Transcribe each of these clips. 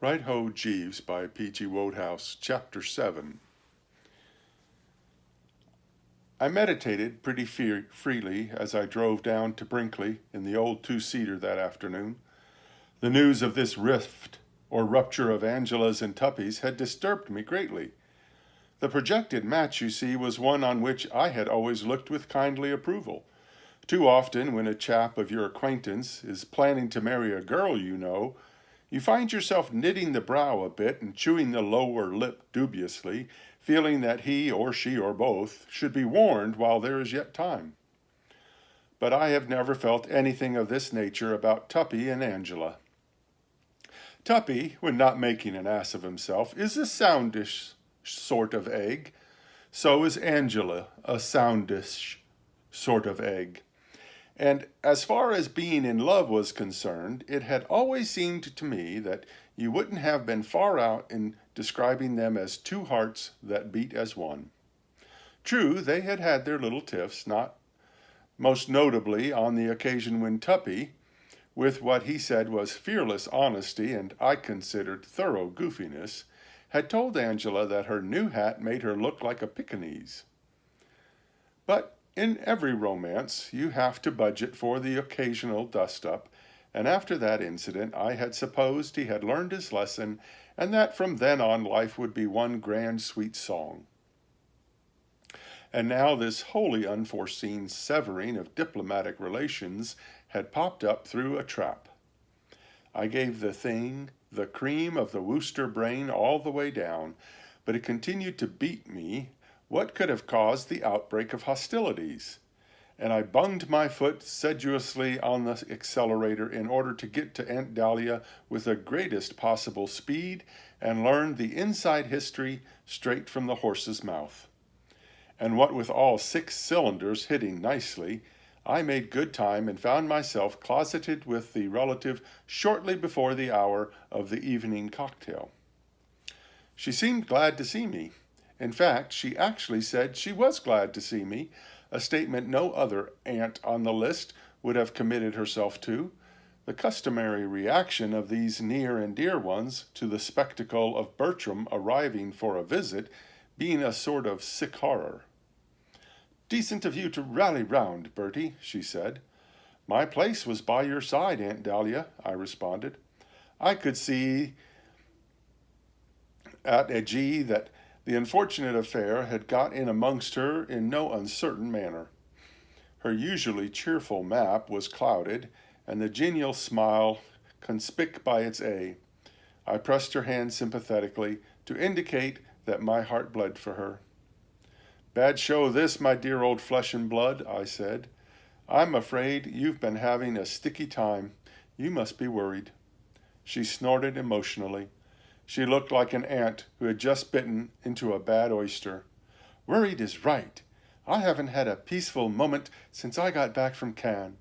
Right Ho Jeeves by P.G. Wodehouse, Chapter 7. I meditated pretty freely as I drove down to Brinkley in the old two-seater that afternoon. The news of this rift or rupture of Angela's and Tuppy's had disturbed me greatly. The projected match, you see, was one on which I had always looked with kindly approval. Too often, when a chap of your acquaintance is planning to marry a girl you know, you find yourself knitting the brow a bit and chewing the lower lip dubiously, feeling that he or she or both should be warned while there is yet time. But I have never felt anything of this nature about Tuppy and Angela. Tuppy, when not making an ass of himself, is a soundish sort of egg. So is Angela a soundish sort of egg. And as far as being in love was concerned, it had always seemed to me that you wouldn't have been far out in describing them as two hearts that beat as one. True, they had had their little tiffs, not most notably on the occasion when Tuppy, with what he said was fearless honesty and I considered thorough goofiness, had told Angela that her new hat made her look like a Pekingese. But in every romance, you have to budget for the occasional dust-up, and after that incident I had supposed he had learned his lesson and that from then on life would be one grand sweet song. And now this wholly unforeseen severing of diplomatic relations had popped up through a trap. I gave the thing the cream of the Wooster brain all the way down, but it continued to beat me what could have caused the outbreak of hostilities, and I bunged my foot sedulously on the accelerator in order to get to Aunt Dahlia with the greatest possible speed and learn the inside history straight from the horse's mouth. And what with all 6 cylinders hitting nicely, I made good time and found myself closeted with the relative shortly before the hour of the evening cocktail. She seemed glad to see me. In fact, she actually said she was glad to see me, a statement no other aunt on the list would have committed herself to, the customary reaction of these near and dear ones to the spectacle of Bertram arriving for a visit being a sort of sick horror. "Decent of you to rally round, Bertie," she said. "My place was by your side, Aunt Dahlia," I responded. I could see at a G that the unfortunate affair had got in amongst her in no uncertain manner. Her usually cheerful map was clouded, and the genial smile conspic by its A. I pressed her hand sympathetically to indicate that my heart bled for her. "Bad show this, my dear old flesh and blood," I said. "I'm afraid you've been having a sticky time. You must be worried." She snorted emotionally. She looked like an ant who had just bitten into a bad oyster. "Worried is right. I haven't had a peaceful moment since I got back from Cannes.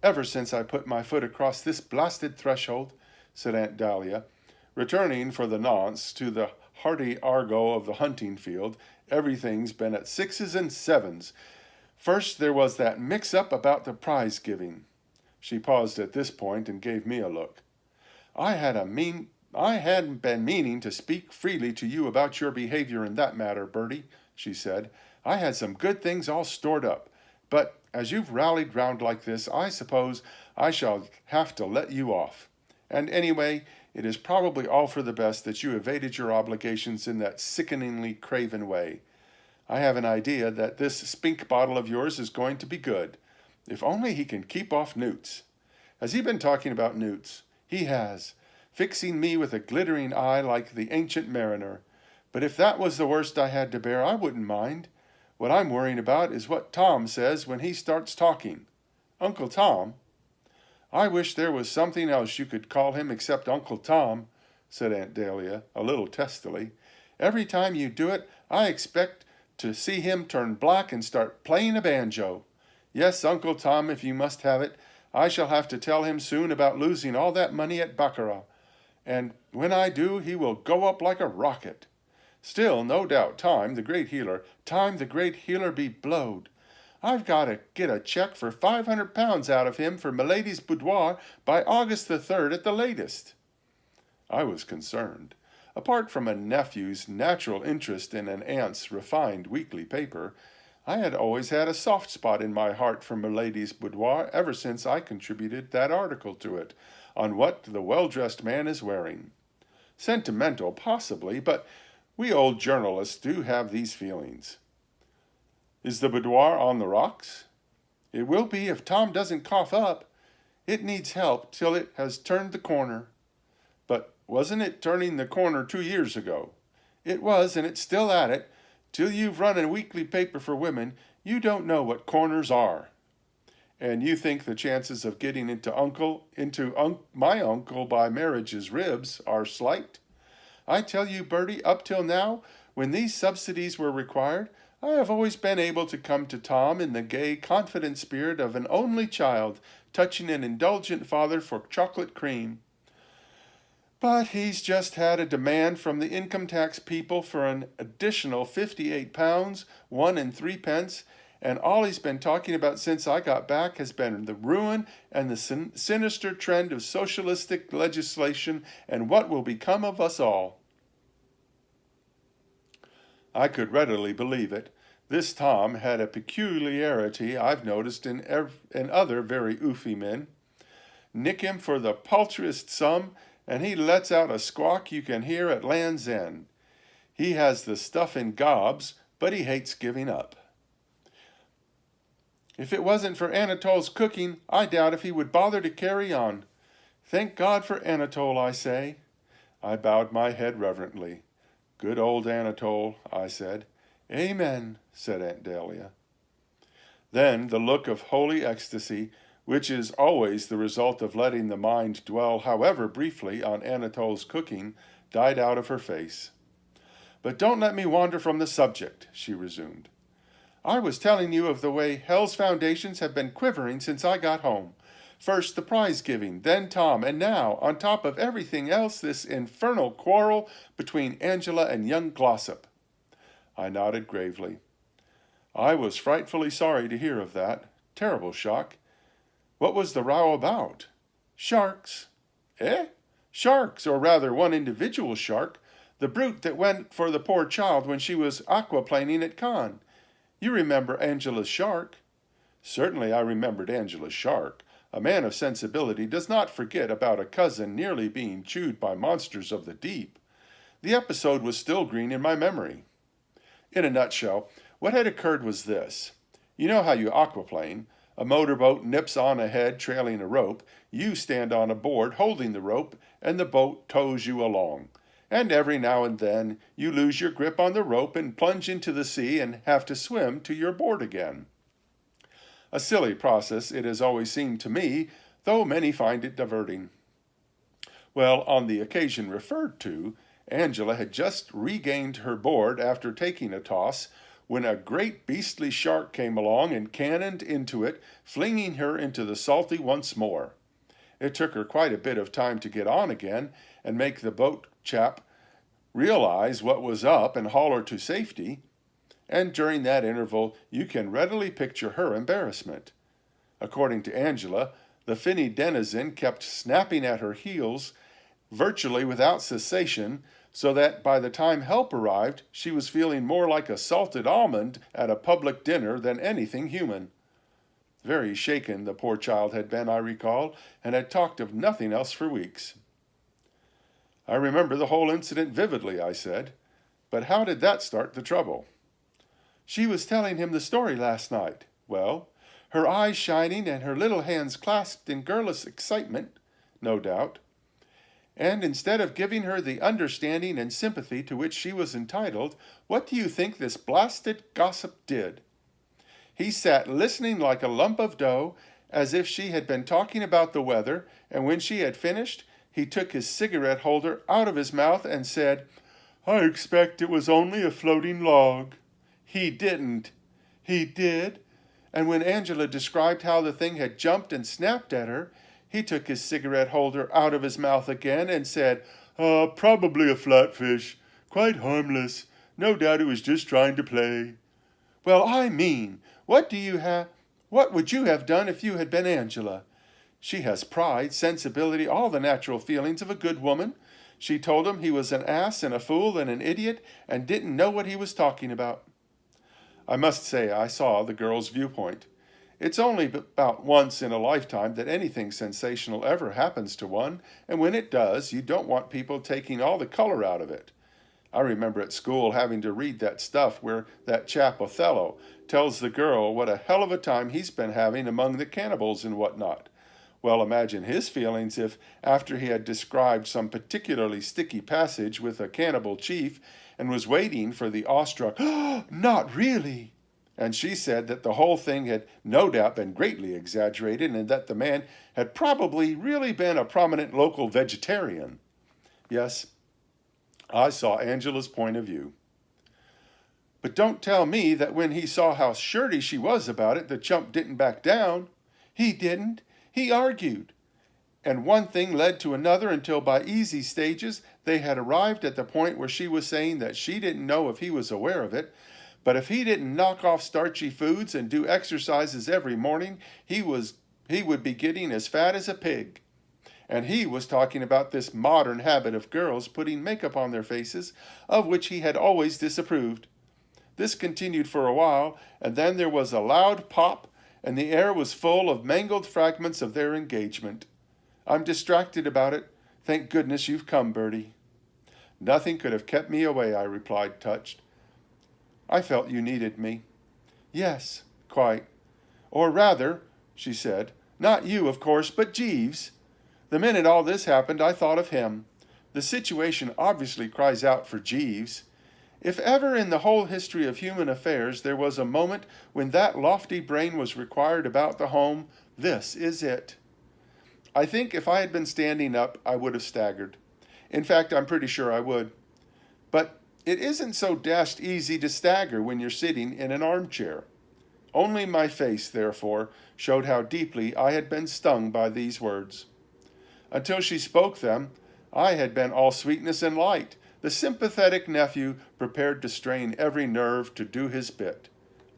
Ever since I put my foot across this blasted threshold," said Aunt Dahlia, returning for the nonce to the hearty argot of the hunting field. "Everything's been at 6s and 7s. First there was that mix-up about the prize giving." She paused at this point and gave me a look. I hadn't been meaning to speak freely to you about your behavior in that matter, Bertie," she said. "I had some good things all stored up, but as you've rallied round like this, I suppose I shall have to let you off. And anyway, it is probably all for the best that you evaded your obligations in that sickeningly craven way. I have an idea that this spink bottle of yours is going to be good. If only he can keep off Newts. Has he been talking about Newts? He has, fixing me with a glittering eye like the ancient mariner. But if that was the worst I had to bear, I wouldn't mind. What I'm worrying about is what Tom says when he starts talking." "Uncle Tom?" "I wish there was something else you could call him except Uncle Tom," said Aunt Dahlia, a little testily. "Every time you do it, I expect to see him turn black and start playing a banjo. Yes, Uncle Tom, if you must have it. I shall have to tell him soon about losing all that money at baccarat. And when I do, he will go up like a rocket. Still, no doubt, time the great healer be blowed. I've got to get a check for £500 out of him for Milady's boudoir by August the 3rd at the latest." I was concerned. Apart from a nephew's natural interest in an aunt's refined weekly paper, I had always had a soft spot in my heart for Milady's boudoir ever since I contributed that article to it, on what the well-dressed man is wearing. Sentimental, possibly, but we old journalists do have these feelings. Is the boudoir on the rocks? It will be if Tom doesn't cough up. It needs help till it has turned the corner. But wasn't it turning the corner 2 years ago? It was, and it's still at it. Till you've run a weekly paper for women, you don't know what corners are. And you think the chances of getting into my uncle by marriage's ribs are slight? I tell you, Bertie, up till now, when these subsidies were required, I have always been able to come to Tom in the gay, confident spirit of an only child touching an indulgent father for chocolate cream. But he's just had a demand from the income tax people for an additional £58, 1 3 pence, and all he's been talking about since I got back has been the ruin and the sinister trend of socialistic legislation and what will become of us all. I could readily believe it. This Tom had a peculiarity I've noticed in other very oofy men. Nick him for the paltriest sum, and he lets out a squawk you can hear at Land's End. He has the stuff in gobs, but he hates giving up. If it wasn't for Anatole's cooking, I doubt if he would bother to carry on. Thank God for Anatole, I say. I bowed my head reverently. Good old Anatole, I said. Amen, said Aunt Dahlia. Then the look of holy ecstasy, which is always the result of letting the mind dwell, however briefly, on Anatole's cooking, died out of her face. But don't let me wander from the subject, she resumed. I was telling you of the way Hell's foundations have been quivering since I got home. First the prize-giving, then Tom, and now, on top of everything else, this infernal quarrel between Angela and young Glossop. I nodded gravely. I was frightfully sorry to hear of that. Terrible shock. What was the row about? Sharks. Eh? Sharks, or rather one individual shark, the brute that went for the poor child when she was aquaplaning at Cannes. You remember Angela's shark? Certainly I remembered Angela's shark. A man of sensibility does not forget about a cousin nearly being chewed by monsters of the deep. The episode was still green in my memory. In a nutshell, what had occurred was this. You know how you aquaplane. A motorboat nips on ahead trailing a rope. You stand on a board holding the rope, and the boat tows you along. And every now and then you lose your grip on the rope and plunge into the sea and have to swim to your board again. A silly process it has always seemed to me, though many find it diverting. Well, on the occasion referred to, Angela had just regained her board after taking a toss, when a great beastly shark came along and cannoned into it, flinging her into the salty once more. It took her quite a bit of time to get on again and make the boat chap realize what was up and haul her to safety, and during that interval you can readily picture her embarrassment. According to Angela, the finny denizen kept snapping at her heels virtually without cessation, so that by the time help arrived, she was feeling more like a salted almond at a public dinner than anything human. Very shaken the poor child had been, I recall, and had talked of nothing else for weeks. I remember the whole incident vividly, I said. But how did that start the trouble? She was telling him the story last night. Well, her eyes shining and her little hands clasped in girlish excitement, no doubt. And instead of giving her the understanding and sympathy to which she was entitled, what do you think this blasted gossip did? He sat listening like a lump of dough, as if she had been talking about the weather, and when she had finished, he took his cigarette holder out of his mouth and said, I expect it was only a floating log. He didn't. He did. And when Angela described how the thing had jumped and snapped at her, he took his cigarette holder out of his mouth again and said, probably a flatfish. Quite harmless. No doubt it was just trying to play. Well, I mean, what would you have done if you had been Angela? She has pride, sensibility, all the natural feelings of a good woman. She told him he was an ass and a fool and an idiot and didn't know what he was talking about. I must say I saw the girl's viewpoint. It's only about once in a lifetime that anything sensational ever happens to one, and when it does, you don't want people taking all the color out of it. I remember at school having to read that stuff where that chap Othello tells the girl what a hell of a time he's been having among the cannibals and whatnot. Well, imagine his feelings if, after he had described some particularly sticky passage with a cannibal chief and was waiting for the awestruck, "Oh, not really!" And she said that the whole thing had no doubt been greatly exaggerated and that the man had probably really been a prominent local vegetarian. Yes, I saw Angela's point of view. But don't tell me that when he saw how shirty she was about it, the chump didn't back down. He didn't. He argued. And one thing led to another until by easy stages they had arrived at the point where she was saying that she didn't know if he was aware of it, but if he didn't knock off starchy foods and do exercises every morning, he would be getting as fat as a pig. And he was talking about this modern habit of girls putting makeup on their faces, of which he had always disapproved. This continued for a while, and then there was a loud pop, and the air was full of mangled fragments of their engagement. I'm distracted about it. Thank goodness you've come, Bertie. Nothing could have kept me away, I replied, touched. I felt you needed me. Yes, quite. Or rather, she said, not you, of course, but Jeeves. The minute all this happened, I thought of him. The situation obviously cries out for Jeeves. If ever in the whole history of human affairs there was a moment when that lofty brain was required about the home, this is it. I think if I had been standing up, I would have staggered. In fact, I'm pretty sure I would. But it isn't so dashed easy to stagger when you're sitting in an armchair. Only my face, therefore, showed how deeply I had been stung by these words. Until she spoke them, I had been all sweetness and light, the sympathetic nephew prepared to strain every nerve to do his bit.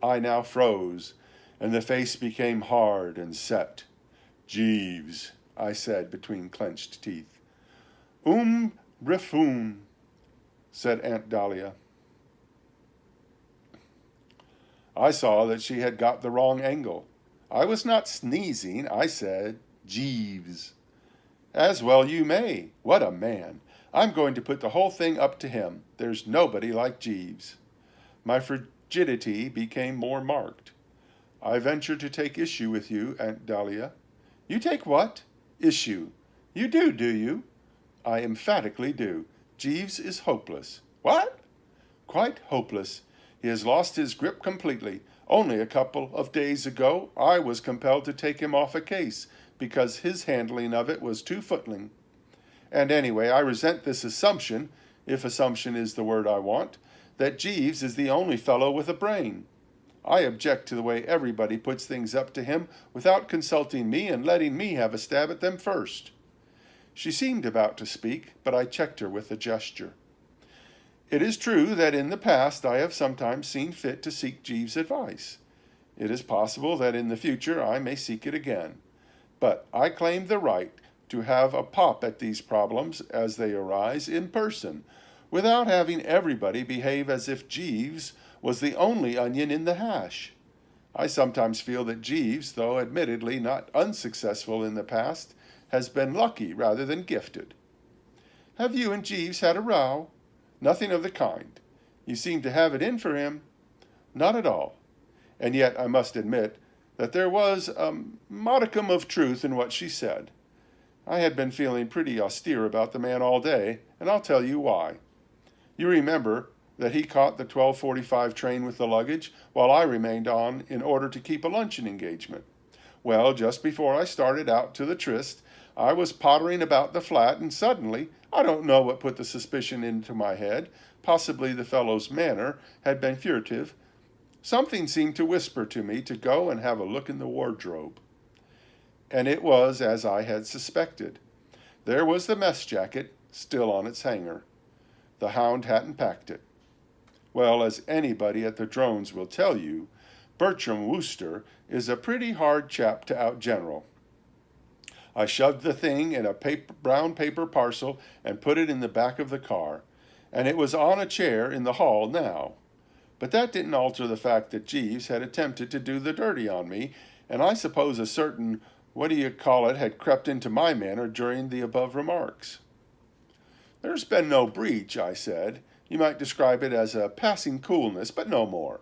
I now froze, and the face became hard and set. Jeeves, I said between clenched teeth. Rifoon, said Aunt Dahlia. I saw that she had got the wrong angle. I was not sneezing, I said, Jeeves. As well you may. What a man. I'm going to put the whole thing up to him. There's nobody like Jeeves. My frigidity became more marked. I venture to take issue with you, Aunt Dahlia. You take what? Issue. You do you? I emphatically do. Jeeves is hopeless. What? Quite hopeless. He has lost his grip completely. Only a couple of days ago, I was compelled to take him off a case because his handling of it was too footling. And anyway, I resent this assumption, if assumption is the word I want, that Jeeves is the only fellow with a brain. I object to the way everybody puts things up to him without consulting me and letting me have a stab at them first. She seemed about to speak, but I checked her with a gesture. It is true that in the past I have sometimes seen fit to seek Jeeves' advice. It is possible that in the future I may seek it again. But I claim the right to have a pop at these problems as they arise in person, without having everybody behave as if Jeeves was the only onion in the hash. I sometimes feel that Jeeves, though admittedly not unsuccessful in the past, has been lucky rather than gifted. Have you and Jeeves had a row? Nothing of the kind. You seem to have it in for him. Not at all. And yet I must admit that there was a modicum of truth in what she said. I had been feeling pretty austere about the man all day, and I'll tell you why. You remember that he caught the 12:45 train with the luggage, while I remained on in order to keep a luncheon engagement. Well, just before I started out to the tryst, I was pottering about the flat, and suddenly, I don't know what put the suspicion into my head, possibly the fellow's manner had been furtive. Something seemed to whisper to me to go and have a look in the wardrobe. And it was as I had suspected. There was the mess jacket still on its hanger. The hound hadn't packed it. Well, as anybody at the Drones will tell you, Bertram Wooster is a pretty hard chap to outgeneral. I shoved the thing in a brown paper parcel and put it in the back of the car, and it was on a chair in the hall now. But that didn't alter the fact that Jeeves had attempted to do the dirty on me, and I suppose a certain what-do-you-call-it had crept into my manner during the above remarks. There's been no breach, I said. You might describe it as a passing coolness, but no more.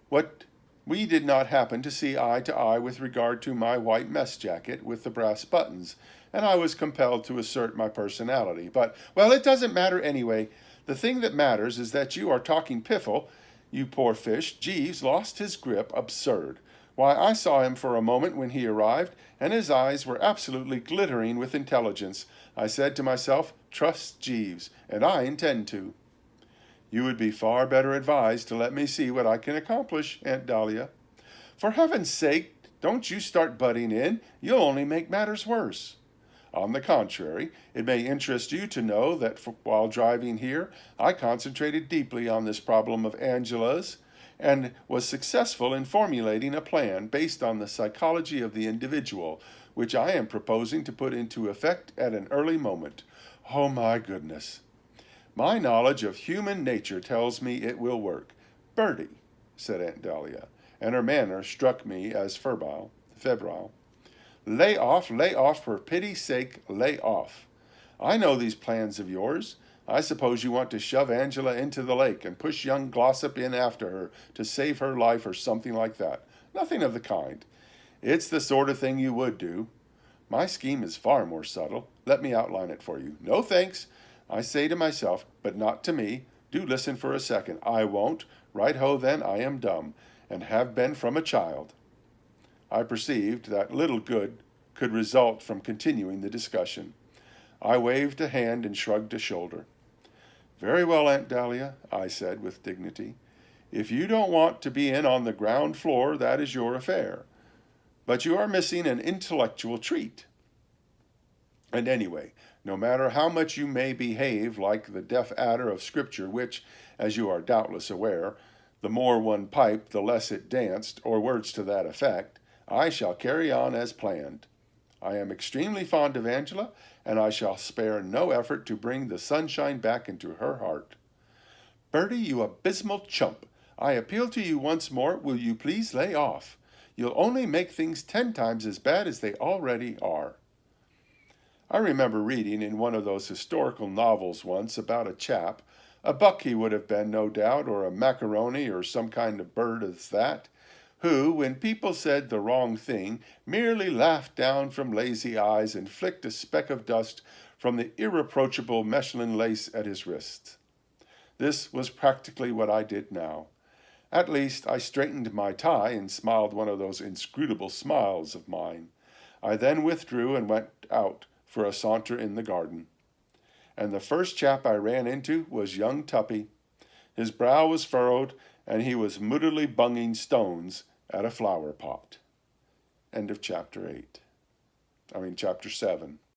What we did not happen to see eye to eye with regard to my white mess jacket with the brass buttons, and I was compelled to assert my personality. But, well, it doesn't matter anyway. The thing that matters is that you are talking piffle. You poor fish, Jeeves lost his grip. Absurd. Why, I saw him for a moment when he arrived, and his eyes were absolutely glittering with intelligence. I said to myself, trust Jeeves, and I intend to. You would be far better advised to let me see what I can accomplish, Aunt Dahlia. For heaven's sake, don't you start butting in. You'll only make matters worse. On the contrary, it may interest you to know that while driving here, I concentrated deeply on this problem of Angela's and was successful in formulating a plan based on the psychology of the individual, which I am proposing to put into effect at an early moment. Oh, my goodness. My knowledge of human nature tells me it will work. Bertie, said Aunt Dahlia, and her manner struck me as febrile. Lay off, for pity's sake, lay off. I know these plans of yours. I suppose you want to shove Angela into the lake and push young Glossop in after her to save her life or something like that. Nothing of the kind. It's the sort of thing you would do. My scheme is far more subtle. Let me outline it for you. No thanks, I say to myself, but not to me. Do listen for a second. I won't. Right-ho, then, I am dumb, and have been from a child. I perceived that little good could result from continuing the discussion. I waved a hand and shrugged a shoulder. Very well, Aunt Dahlia, I said with dignity. If you don't want to be in on the ground floor, that is your affair. But you are missing an intellectual treat. And anyway, no matter how much you may behave like the deaf adder of Scripture, which, as you are doubtless aware, the more one piped, the less it danced, or words to that effect, I shall carry on as planned. I am extremely fond of Angela, and I shall spare no effort to bring the sunshine back into her heart. Bertie, you abysmal chump, I appeal to you once more, will you please lay off? You'll only make things 10 times as bad as they already are. I remember reading in one of those historical novels once about a chap, a buck he would have been, no doubt, or a macaroni or some kind of bird as that, who, when people said the wrong thing, merely laughed down from lazy eyes and flicked a speck of dust from the irreproachable Mechlin lace at his wrist. This was practically what I did now. At least, I straightened my tie and smiled one of those inscrutable smiles of mine. I then withdrew and went out for a saunter in the garden. And the first chap I ran into was young Tuppy. His brow was furrowed, and he was moodily bunging stones at a flower pot. End of chapter 7.